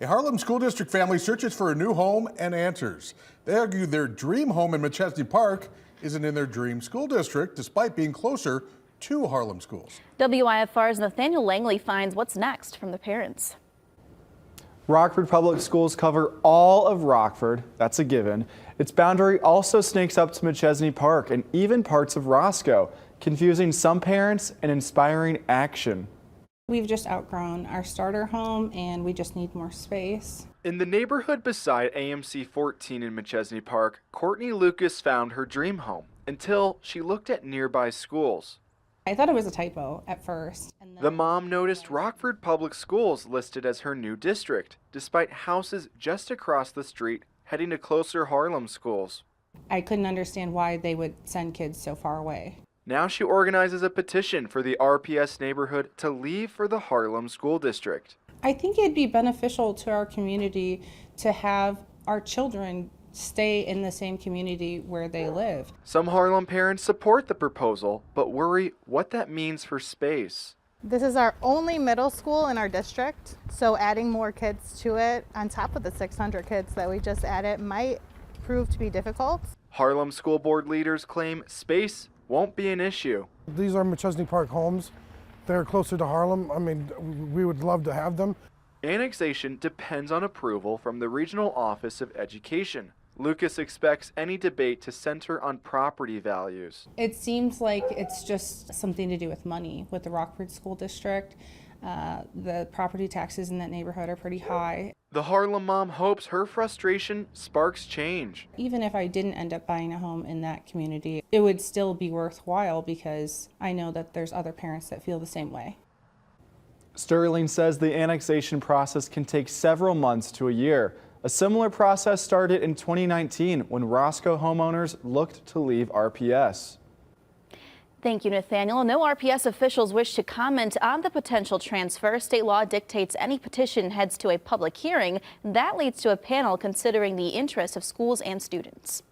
A Harlem School District family searches for a new home and answers. They argue their dream home in Machesney Park isn't in their dream school district, despite being closer to Harlem schools. WIFR's Nathaniel Langley finds what's next from the parents. Rockford Public Schools cover all of Rockford, that's a given. Its boundary also snakes up to Machesney Park and even parts of Roscoe, confusing some parents and inspiring action. We've just outgrown our starter home and we just need more space. In the neighborhood beside AMC 14 in Machesney Park, Courtney Lucas found her dream home until she looked at nearby schools. I thought it was a typo at first. The mom noticed Rockford Public Schools listed as her new district, despite houses just across the street heading to closer Harlem schools. I couldn't understand why they would send kids so far away. Now she organizes a petition for the RPS neighborhood to leave for the Harlem School District. I think it'd be beneficial to our community to have our children stay in the same community where they live. Some Harlem parents support the proposal, but worry what that means for space. This is our only middle school in our district, so adding more kids to it on top of the 600 kids that we just added might prove to be difficult. Harlem school board leaders claim space won't be an issue. These are Machesney Park homes. They're closer to Harlem. I mean, we would love to have them. Annexation depends on approval from the Regional Office of Education. Lucas expects any debate to center on property values. It seems like it's just something to do with money with the Rockford School District. The property taxes in that neighborhood are pretty high. The Harlem mom hopes her frustration sparks change. Even if I didn't end up buying a home in that community, it would still be worthwhile because I know that there's other parents that feel the same way. Sterling says the annexation process can take several months to a year. A similar process started in 2019 when Roscoe homeowners looked to leave RPS. Thank you, Nathaniel. No RPS officials wish to comment on the potential transfer. State law dictates any petition heads to a public hearing. That leads to a panel considering the interests of schools and students.